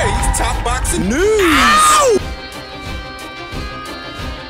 today's top boxing news. Ow!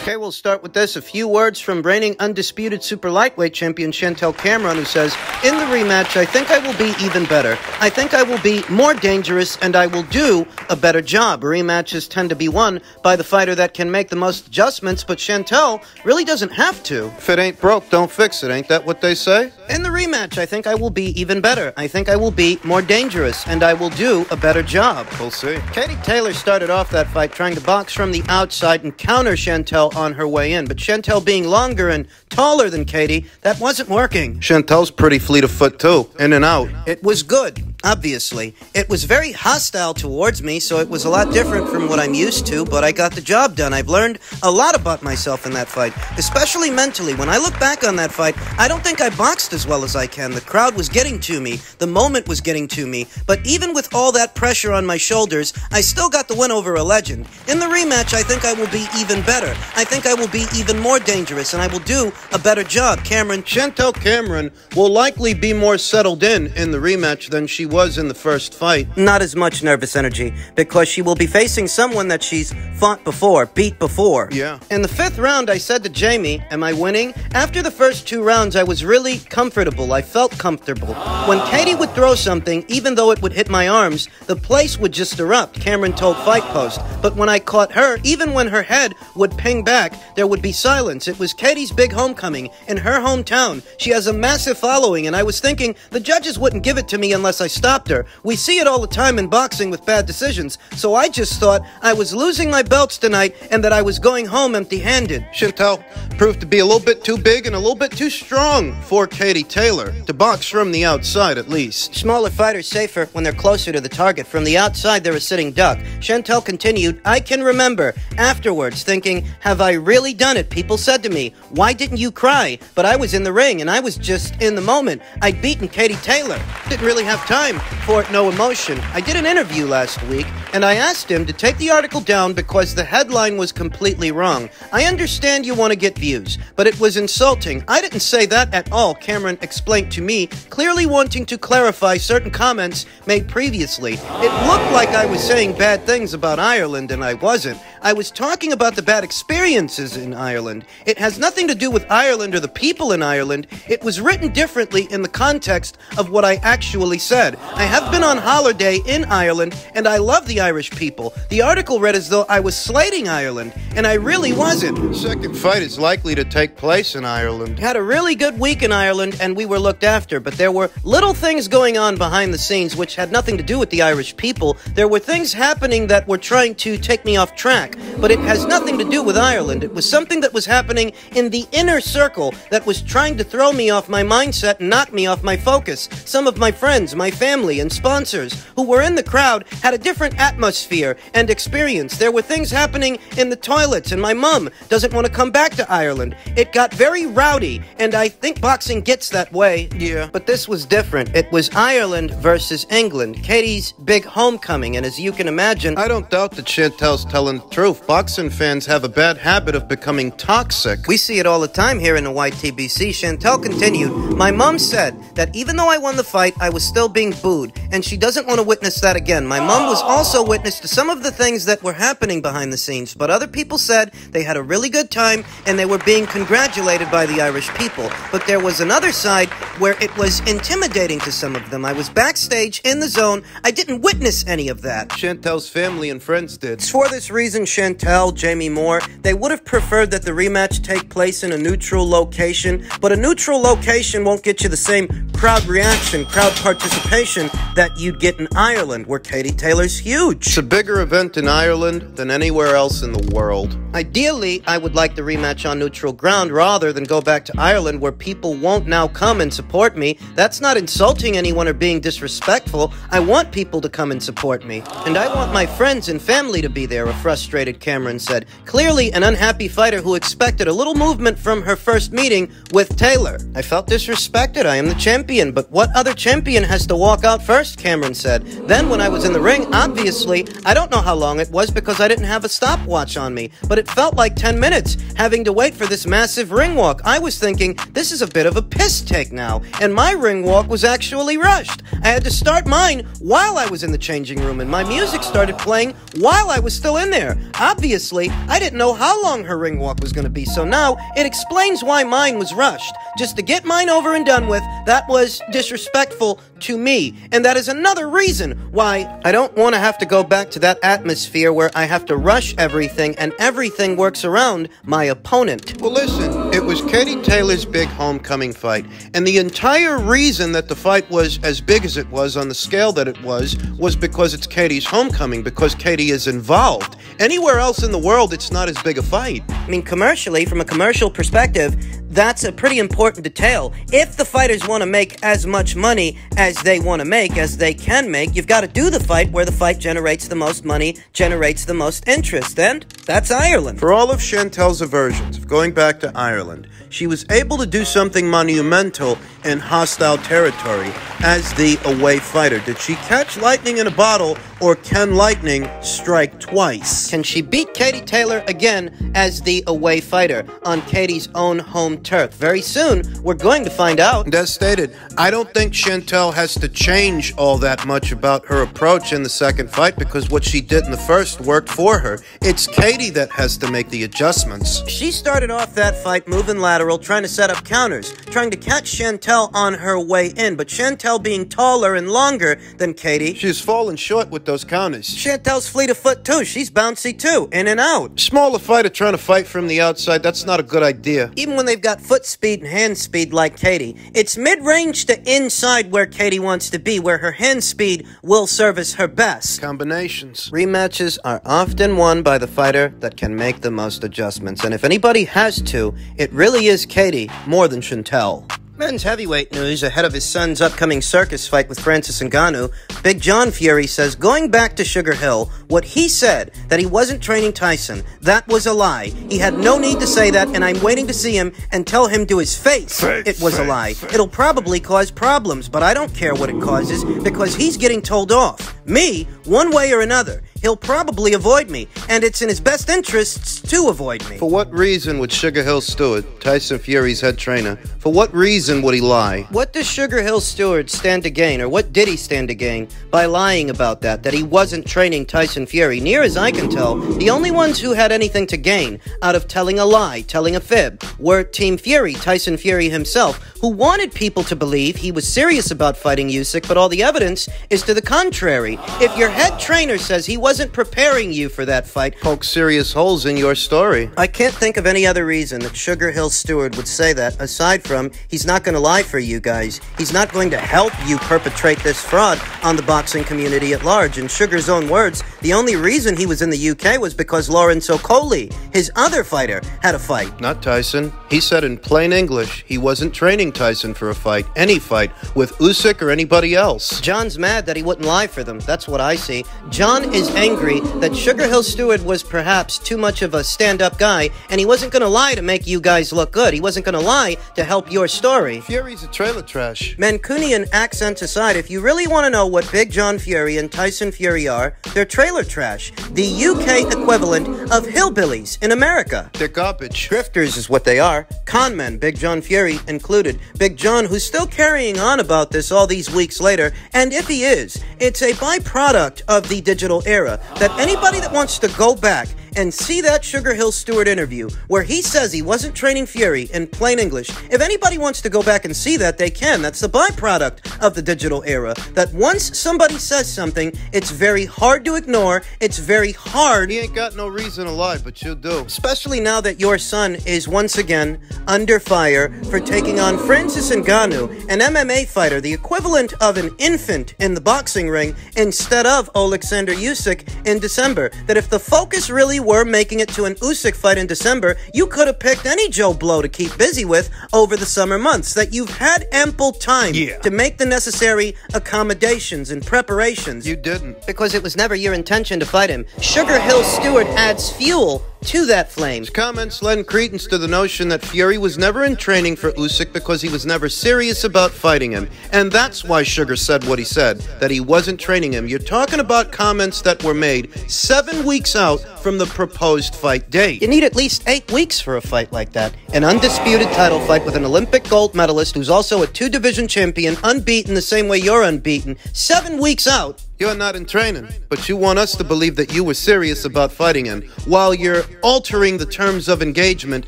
Okay, we'll start with this. A few words from reigning undisputed super lightweight champion Chantel Cameron, who says, in the rematch, I think I will be even better. I think I will be more dangerous, and I will do a better job. Rematches tend to be won by the fighter that can make the most adjustments, but Chantel really doesn't have to. If it ain't broke, don't fix it. Ain't that what they say? In the rematch, I think I will be even better. I think I will be more dangerous, and I will do a better job. We'll see. Katie Taylor started off that fight trying to box from the outside and counter Chantel on her way in, but Chantel being longer and taller than Katie, that wasn't working. Chantel's pretty fleet of foot too, in and out. It was good. Obviously. It was very hostile towards me, so it was a lot different from what I'm used to, but I got the job done. I've learned a lot about myself in that fight, especially mentally. When I look back on that fight, I don't think I boxed as well as I can. The crowd was getting to me. The moment was getting to me. But even with all that pressure on my shoulders, I still got the win over a legend. In the rematch, I think I will be even better. I think I will be even more dangerous, and I will do a better job. Chantel Cameron will likely be more settled in the rematch than she was in the first fight. Not as much nervous energy, because she will be facing someone that she's fought before, beat before. Yeah. In the 5th round, I said to Jamie, am I winning? After the first 2 rounds, I was really comfortable. I felt comfortable. When Katie would throw something, even though it would hit my arms, the place would just erupt, Cameron told Fight Post. But when I caught her, even when her head would ping back, there would be silence. It was Katie's big homecoming in her hometown. She has a massive following, and I was thinking the judges wouldn't give it to me unless I stopped her. We see it all the time in boxing with bad decisions, so I just thought I was losing my belts tonight and that I was going home empty-handed. Chantel proved to be a little bit too big and a little bit too strong for Katie Taylor, to box from the outside at least. Smaller fighters safer when they're closer to the target. From the outside, they're a sitting duck. Chantel continued, I can remember afterwards thinking, have I really done it? People said to me, why didn't you cry? But I was in the ring and I was just in the moment. I'd beaten Katie Taylor. Didn't really have time for no emotion. I did an interview last week and I asked him to take the article down because the headline was completely wrong. I understand you want to get views, but it was insulting. I didn't say that at all, Cameron explained to me, clearly wanting to clarify certain comments made previously. It looked like I was saying bad things about Ireland and I wasn't. I was talking about the bad experiences in Ireland. It has nothing to do with Ireland or the people in Ireland. It was written differently in the context of what I actually said. I have been on holiday in Ireland, and I love the Irish people. The article read as though I was slating Ireland, and I really wasn't. The second fight is likely to take place in Ireland. Had a really good week in Ireland, and we were looked after, but there were little things going on behind the scenes which had nothing to do with the Irish people. There were things happening that were trying to take me off track, but it has nothing to do with Ireland. It was something that was happening in the inner circle that was trying to throw me off my mindset and knock me off my focus. Some of my friends, my family, and sponsors who were in the crowd had a different atmosphere and experience. There were things happening in the toilets, and my mom doesn't want to come back to Ireland. It got very rowdy, and I think boxing gets that way. Yeah. But this was different. It was Ireland versus England, Katie's big homecoming, and as you can imagine, I don't doubt that Chantel's telling the truth. Boxing fans have a bad habit of becoming toxic. We see it all the time here in the YTBC. Chantel continued, my mom said that even though I won the fight, I was still being booed, and she doesn't want to witness that again. My mom was also witness to some of the things that were happening behind the scenes, but other people said they had a really good time and they were being congratulated by the Irish people. But there was another side where it was intimidating to some of them. I was backstage in the zone. I didn't witness any of that. Chantel's family and friends did. For this reason, Chantel, Jamie Moore, they would have preferred that the rematch take place in a neutral location, but a neutral location won't get you the same crowd reaction, crowd participation that you'd get in Ireland, where Katie Taylor's huge. It's a bigger event in Ireland than anywhere else in the world. Ideally, I would like the rematch on neutral ground rather than go back to Ireland where people won't now come and support me. That's not insulting anyone or being disrespectful. I want people to come and support me. And I want my friends and family to be there, a frustrated frustrated, Cameron said. Clearly an unhappy fighter who expected a little movement from her first meeting with Taylor. I felt disrespected. I am the champion, but what other champion has to walk out first, Cameron said. Then when I was in the ring, obviously, I don't know how long it was because I didn't have a stopwatch on me, but it felt like 10 minutes having to wait for this massive ring walk. I was thinking, this is a bit of a piss take now, and my ring walk was actually rushed. I had to start mine while I was in the changing room, and my music started playing while I was still in there. Obviously, I didn't know how long her ring walk was going to be, so now it explains why mine was rushed. Just to get mine over and done with, that was disrespectful to me, and that is another reason why I don't want to have to go back to that atmosphere where I have to rush everything and everything works around my opponent. Well, listen, it was Katie Taylor's big homecoming fight, and the entire reason that the fight was as big as it was on the scale that it was because it's Katie's homecoming, because Katie is involved. Anywhere else in the world, it's not as big a fight. I mean, commercially, from a commercial perspective, that's a pretty important detail. If the fighters want to make as much money as they want to make, as they can make, you've got to do the fight where the fight generates the most money, generates the most interest, and that's Ireland. For all of Chantel's aversions of going back to Ireland, she was able to do something monumental in hostile territory as the away fighter. Did she catch lightning in a bottle, or can lightning strike twice? Can she beat Katie Taylor again as the away fighter on Katie's own home turf? Very soon, we're going to find out. And as stated, I don't think Chantel has to change all that much about her approach in the second fight, because what she did in the first worked for her. It's Katie that has to make the adjustments. She started off that fight moving lateral, trying to set up counters, trying to catch Chantel on her way in, but Chantel being taller and longer than Katie, she's fallen short with those counters. Chantel's fleet of foot too. She's bouncy too, in and out. Smaller fighter trying to fight from the outside, that's not a good idea. Even when they've got foot speed and hand speed like Katie, it's mid-range to inside where Katie wants to be, where her hand speed will service her best. Combinations. Rematches are often won by the fighter that can make the most adjustments, and if anybody has to, it really is Katie more than Chantel. Men's heavyweight news ahead of his son's upcoming circus fight with Francis Ngannou. Big John Fury says going back to Sugar Hill, what he said, that he wasn't training Tyson, that was a lie. He had no need to say that, and I'm waiting to see him and tell him to his face it was a lie. It'll probably cause problems, but I don't care what it causes because he's getting told off. Me, one way or another. He'll probably avoid me, and it's in his best interests to avoid me. For what reason would Sugar Hill Steward, Tyson Fury's head trainer, for what reason would he lie? What does Sugar Hill Steward stand to gain, or what did he stand to gain by lying about that he wasn't training Tyson Fury? Near as I can tell, the only ones who had anything to gain out of telling a lie, telling a fib, were Team Fury, Tyson Fury himself, who wanted people to believe he was serious about fighting Usyk, but all the evidence is to the contrary. If your head trainer says he wasn't preparing you for that fight, Poke serious holes in your story. I can't think of any other reason that Sugar Hill Steward would say that, aside from he's not going to lie for you guys. He's not going to help you perpetrate this fraud on the boxing community at large. In Sugar's own words, the only reason he was in the UK was because Lawrence Okolie, his other fighter, had a fight. Not Tyson. He said in plain English he wasn't training Tyson for a fight, any fight, with Usyk or anybody else. John's mad that he wouldn't lie for them. That's what I see. John is angry that Sugar Hill Steward was perhaps too much of a stand-up guy, and he wasn't going to lie to make you guys look good. He wasn't going to lie to help your story. Fury's a trailer trash. Mancunian accents aside, if you really want to know what Big John Fury and Tyson Fury are, they're trailer trash. The UK equivalent of hillbillies in America. They're garbage. Drifters is what they are. Con men, Big John Fury included. Big John, who's still carrying on about this all these weeks later, and if he is, it's a byproduct of the digital era, that anybody that wants to go back and see that Sugar Hill Steward interview where he says he wasn't training Fury in plain English, if anybody wants to go back and see that, they can. That's the byproduct of the digital era, that once somebody says something, it's very hard to ignore, it's very hard. He ain't got no reason to lie, but you do. Especially now that your son is once again under fire for taking on Francis Ngannou, an MMA fighter, the equivalent of an infant in the boxing ring, instead of Alexander Usyk in December. That if the focus really were making it to an Usyk fight in December, you could have picked any Joe Blow to keep busy with over the summer months, that you've had ample time to make the necessary accommodations and preparations. You didn't. Because it was never your intention to fight him. Sugar Hill Steward adds fuel to that flame. His comments lend credence to the notion that Fury was never in training for Usyk because he was never serious about fighting him. And that's why Sugar said what he said, that he wasn't training him. You're talking about comments that were made 7 weeks out from the proposed fight date. You need at least 8 weeks for a fight like that. An undisputed title fight with an Olympic gold medalist who's also a 2-division champion, unbeaten the same way you're unbeaten. 7 weeks out. You're not in training, but you want us to believe that you were serious about fighting him while you're altering the terms of engagement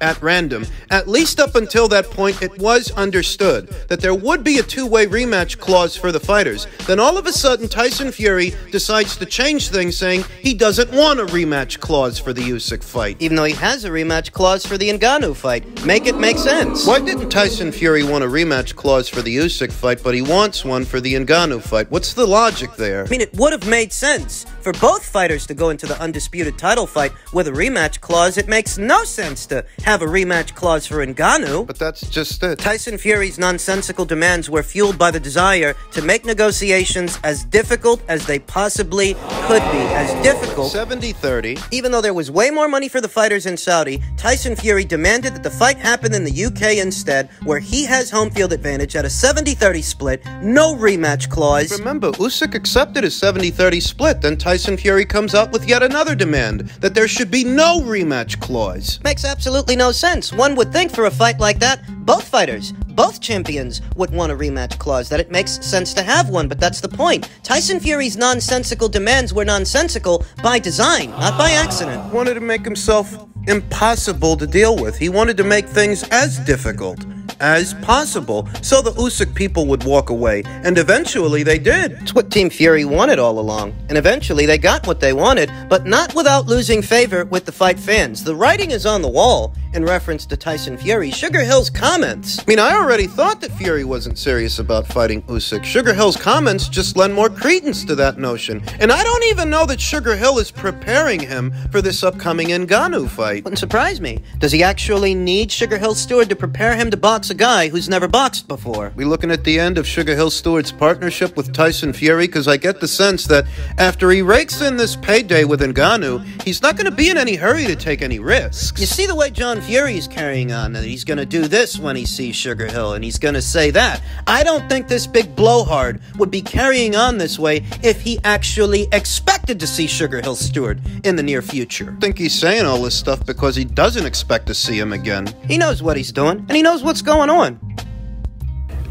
at random. At least up until that point, it was understood that there would be a two-way rematch clause for the fighters. Then all of a sudden, Tyson Fury decides to change things, saying he doesn't want a rematch clause for the Usyk fight. Even though he has a rematch clause for the Ngannou fight. Make it make sense. Why didn't Tyson Fury want a rematch clause for the Usyk fight, but he wants one for the Ngannou fight? What's the logic there? I mean, it would have made sense for both fighters to go into the undisputed title fight with a rematch clause. It makes no sense to have a rematch clause for Ngannou. But that's just it. Tyson Fury's nonsensical demands were fueled by the desire to make negotiations as difficult as they possibly could be. As difficult. 70-30. Even though there was way more money for the fighters in Saudi, Tyson Fury demanded that the fight happen in the UK instead, where he has home field advantage at a 70-30 split, no rematch clause. Remember, Usyk accepted his 70-30 split, then Tyson Fury comes out with yet another demand, that there should be no rematch clause. Makes absolutely no sense. One would think for a fight like that, both fighters, both champions would want a rematch clause, that it makes sense to have one, but that's the point. Tyson Fury's nonsensical demands were nonsensical by design, not by accident. He wanted to make himself impossible to deal with. He wanted to make things as difficult as possible so the Usyk people would walk away, and eventually they did. It's what Team Fury wanted all along, and eventually they got what they wanted, but not without losing favor with the fight fans. The writing is on the wall in reference to Tyson Fury. Sugar Hill's comments. I mean, I already thought that Fury wasn't serious about fighting Usyk. Sugar Hill's comments just lend more credence to that notion, and I don't even know that Sugar Hill is preparing him for this upcoming Ngannou fight. Wouldn't surprise me. Does he actually need Sugar Hill Steward to prepare him to box a guy who's never boxed before? We looking at the end of Sugar Hill Steward's partnership with Tyson Fury? Because I get the sense that after he rakes in this payday with Ngannou, he's not going to be in any hurry to take any risks. You see the way John Fury's carrying on, that he's going to do this when he sees Sugar Hill, and he's going to say that. I don't think this big blowhard would be carrying on this way if he actually expected to see Sugar Hill Steward in the near future. I think he's saying all this stuff because he doesn't expect to see him again. He knows what he's doing, and he knows what's going on.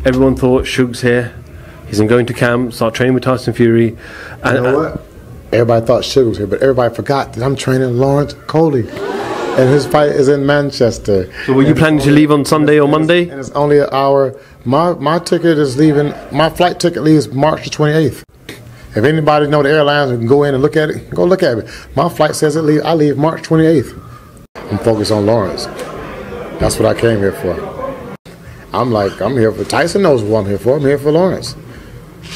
Everyone thought Shug's here. He's going to camp, start training with Tyson Fury. And, you know what? Everybody thought Sugar was here, but everybody forgot that I'm training Lawrence Coley. And his fight is in Manchester. So were you planning to leave on Sunday or Monday? And it's only an hour. My ticket is leaving, my flight ticket leaves March the 28th. If anybody know the airlines and can go in and look at it, go look at it. My flight says I leave March 28th. I'm focused on Lawrence. That's what I came here for. I'm here for, Tyson knows what I'm here for. I'm here for Lawrence.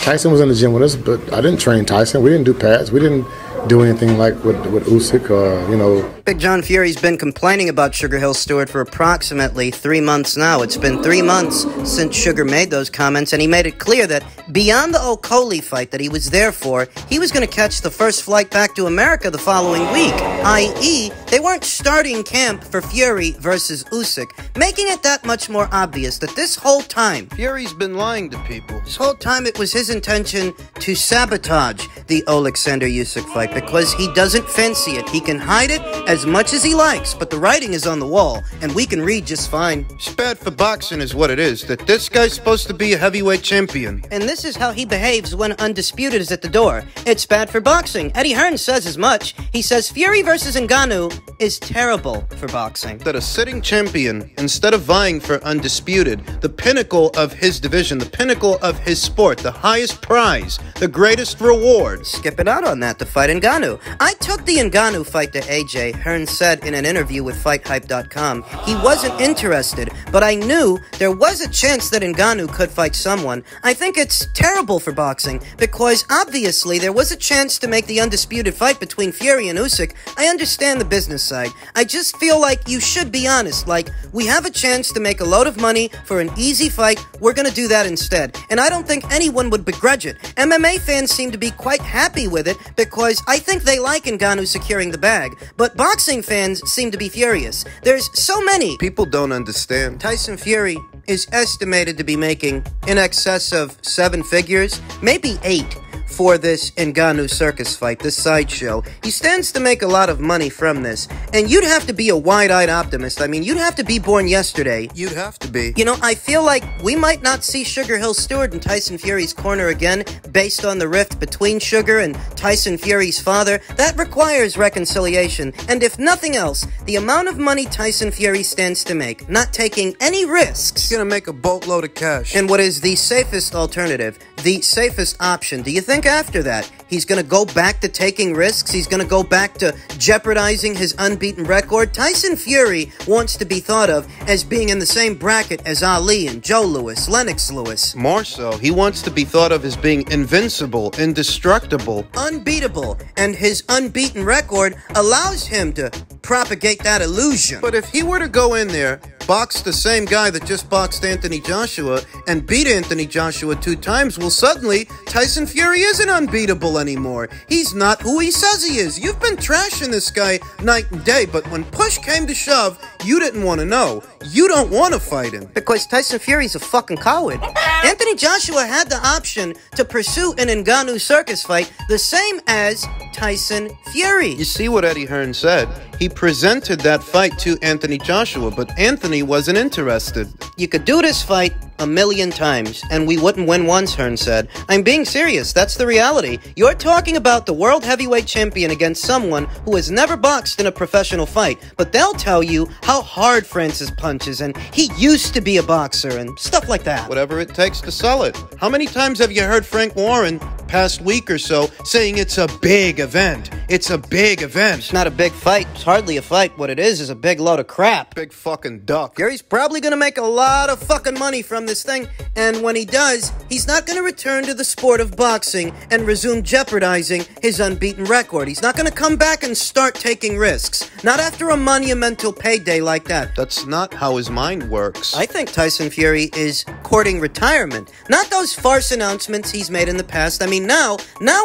Tyson was in the gym with us, but I didn't train Tyson. We didn't do pads. We didn't do anything like with Usyk or, you know. Big John Fury's been complaining about Sugar Hill Steward for approximately 3 months now. It's been 3 months since Sugar made those comments, and he made it clear that beyond the O'Coley fight that he was there for, he was going to catch the first flight back to America the following week, i.e., they weren't starting camp for Fury versus Usyk, making it that much more obvious that this whole time, Fury's been lying to people. This whole time it was his intention to sabotage the Alexander Usyk fight because he doesn't fancy it. He can hide it as much as he likes, but the writing is on the wall, and we can read just fine. It's bad for boxing is what it is, that this guy's supposed to be a heavyweight champion. And this is how he behaves when Undisputed is at the door. It's bad for boxing. Eddie Hearn says as much. He says Fury versus Ngannou is terrible for boxing. That a sitting champion, instead of vying for Undisputed, the pinnacle of his division, the pinnacle of his sport, the highest prize, the greatest reward. Skipping out on that to fight Ngannou. I took the Ngannou fight to AJ Hearn said in an interview with FightHype.com. He wasn't interested, but I knew there was a chance that Ngannou could fight someone. I think it's terrible for boxing, because obviously there was a chance to make the undisputed fight between Fury and Usyk. I understand the business side. I just feel like you should be honest. Like, we have a chance to make a load of money for an easy fight. We're gonna do that instead. And I don't think anyone would begrudge it. MMA fans seem to be quite happy with it because I think they like Ngannou securing the bag. But boxing fans seem to be furious. There's so many. People don't understand. Tyson Fury is estimated to be making in excess of 7 figures, maybe 8. For this Ngannou circus fight, this sideshow. He stands to make a lot of money from this. And you'd have to be a wide-eyed optimist. I mean, you'd have to be born yesterday. You'd have to be. You know, I feel like we might not see Sugar Hill Steward in Tyson Fury's corner again, based on the rift between Sugar and Tyson Fury's father. That requires reconciliation. And if nothing else, the amount of money Tyson Fury stands to make, not taking any risks. He's gonna make a boatload of cash. And what is the safest alternative? The safest option. Do you think after that, he's going to go back to taking risks? He's going to go back to jeopardizing his unbeaten record? Tyson Fury wants to be thought of as being in the same bracket as Ali and Joe Louis, Lennox Lewis. More so, he wants to be thought of as being invincible, indestructible, unbeatable, and his unbeaten record allows him to propagate that illusion. But if he were to go in there, box the same guy that just boxed Anthony Joshua and beat Anthony Joshua 2 times, well, suddenly Tyson Fury isn't unbeatable anymore. He's not who he says he is. You've been trashing this guy night and day, but when push came to shove, you didn't want to know. You don't want to fight him. Because Tyson Fury's a fucking coward. Anthony Joshua had the option to pursue an Ngannou circus fight the same as Tyson Fury. You see what Eddie Hearn said? He presented that fight to Anthony Joshua, but Anthony wasn't interested. You could do this fight 1,000,000 times, and we wouldn't win once, Hearn said. I'm being serious. That's the reality. You're talking about the world heavyweight champion against someone who has never boxed in a professional fight, but they'll tell you how hard Francis punches, and he used to be a boxer, and stuff like that. Whatever it takes to sell it. How many times have you heard Frank Warren, past week or so, saying it's a big event? It's a big event. It's not a big fight. It's hardly a fight. What it is a big load of crap. Big fucking duck. Gary's probably gonna make a lot of fucking money from this thing, and when he does, he's not gonna return to the sport of boxing and resume jeopardizing his unbeaten record. He's not gonna come back and start taking risks. Not after a monumental payday like that. That's not how his mind works. I think Tyson Fury is courting retirement. Not those farce announcements he's made in the past. I mean, now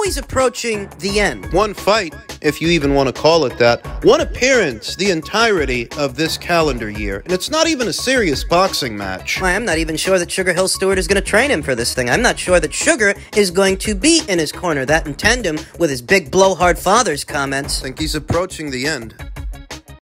he's approaching the end. One fight, if you even want to call it that, one appearance the entirety of this calendar year. And it's not even a serious boxing match. I'm not even sure that Sugar Hill Steward is going to train him for this thing. I'm not sure that Sugar is going to be in his corner. That in tandem with his big blowhard father's comments. I think he's approaching the end.